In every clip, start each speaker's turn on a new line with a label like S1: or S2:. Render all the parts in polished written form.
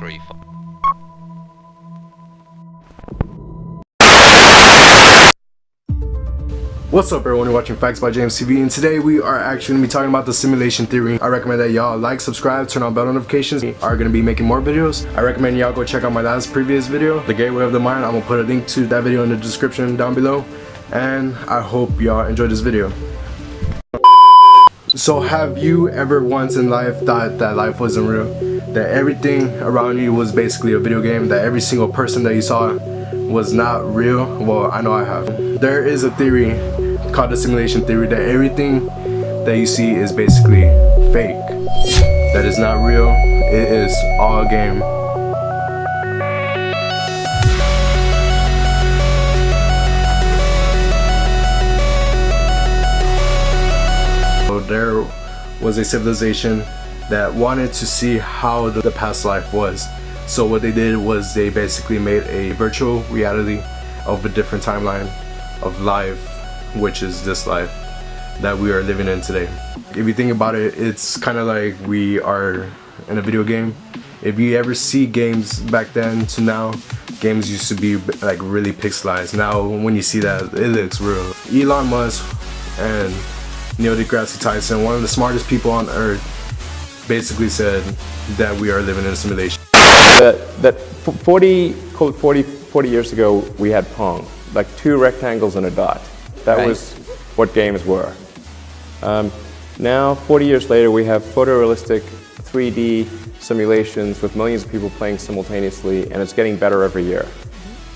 S1: 3, 4.
S2: What's up everyone, you're watching Facts by JamesTV, and today we are actually going to be talking about the simulation theory. I recommend that y'all like, subscribe, turn on bell notifications. We are going to be making more videos. I recommend y'all go check out my last previous video, The Gateway of the Mind. I'm going to put a link to that video in the description down below, and I hope y'all enjoyed this video. So have you ever once in life thought that life wasn't real? That everything around you was basically a video game? That every single person that you saw was not real? Well, I know I have. There is a theory called the simulation theory that everything that you see is basically fake. That is not real. It is all a game. So there was a civilization that wanted to see how the past life was. So what they did was they basically made a virtual reality of a different timeline of life, which is this life that we are living in today. If you think about it, it's kind of like we are in a video game. If you ever see games back then to now, games used to be like really pixelized. Now when you see that, it looks real. Elon Musk and Neil deGrasse Tyson, one of the smartest people on earth, basically said that we are living in a simulation.
S3: That 40 years ago we had Pong, like 2 rectangles and a dot. That was what games were. Now, 40 years later, we have photorealistic 3D simulations with millions of people playing simultaneously, and it's getting better every year.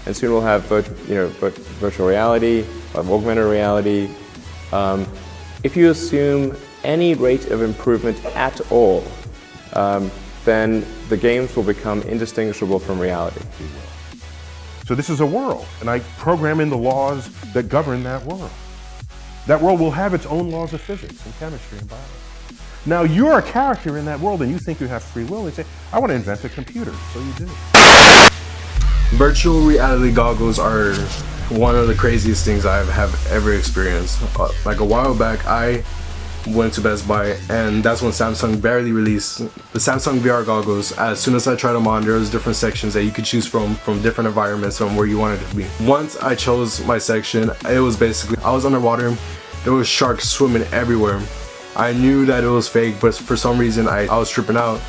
S3: And soon we'll have virtual reality, augmented reality. If you assume any rate of improvement at all, then the games will become indistinguishable from reality.
S4: So this is a world, and I program in the laws that govern that world. That world will have its own laws of physics and chemistry and biology. Now you're a character in that world and you think you have free will. They say, I want to invent a computer, so you do.
S2: Virtual reality goggles are one of the craziest things I have ever experienced. Like a while back, I went to Best Buy, and that's when Samsung barely released the Samsung VR goggles. As soon as I tried them on, there was different sections that you could choose from different environments from where you wanted it to be. Once I chose my section, it was basically, I was underwater, there was sharks swimming everywhere. I knew that it was fake, but for some reason I was tripping out.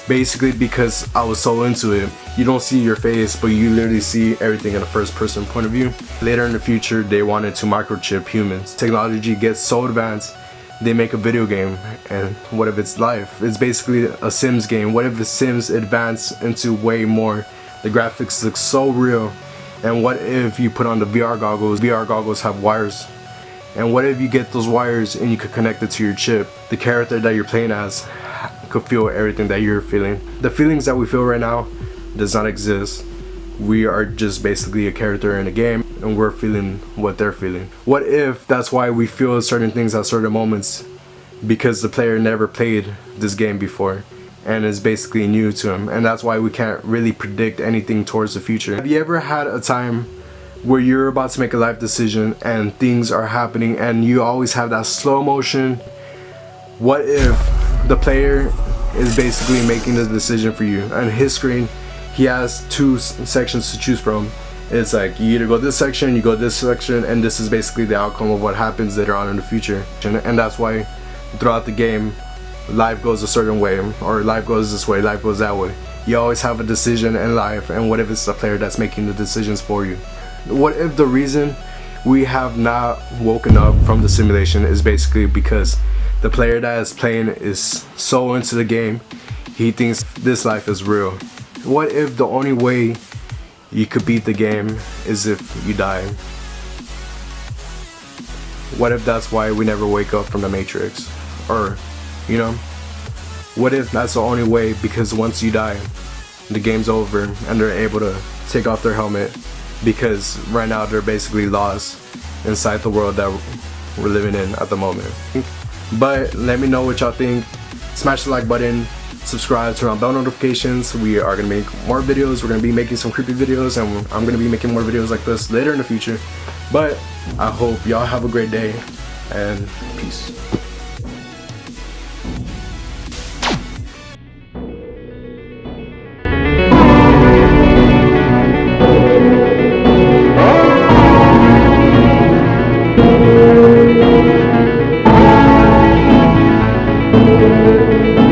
S2: Basically because I was so into it. You don't see your face, but you literally see everything in a first person point of view. Later in the future, they wanted to microchip humans. Technology gets so advanced, they make a video game, and what if it's life? It's basically a Sims game. What if the Sims advance into way more? The graphics look so real. And what if you put on the VR goggles? VR goggles have wires. And what if you get those wires and you could connect it to your chip? The character that you're playing as could feel everything that you're feeling. The feelings that we feel right now does not exist. We are just basically a character in a game, and we're feeling what they're feeling. What if that's why we feel certain things at certain moments? Because the player never played this game before and is basically new to him, and that's why we can't really predict anything towards the future. Have you ever had a time where you're about to make a life decision and things are happening and you always have that slow motion? What if the player is basically making the decision for you? On his screen, he has 2 sections to choose from. It's like you either go this section, you go this section, and this is basically the outcome of what happens later on in the future. And that's why throughout the game, life goes a certain way, or life goes this way, life goes that way. You always have a decision in life, and what if it's the player that's making the decisions for you? What if the reason we have not woken up from the simulation is basically because the player that is playing is so into the game, he thinks this life is real? What if the only way you could beat the game is if you die? What if that's why we never wake up from the Matrix? Or, you know, what if that's the only way, because once you die, the game's over and they're able to take off their helmet, because right now they're basically lost inside the world that we're living in at the moment. But let me know what y'all think. Smash the like button, subscribe, turn on bell notifications. We are going to make more videos. We're going to be making some creepy videos, and I'm going to be making more videos like this later in the future. But I hope y'all have a great day, and peace.
S3: Bye.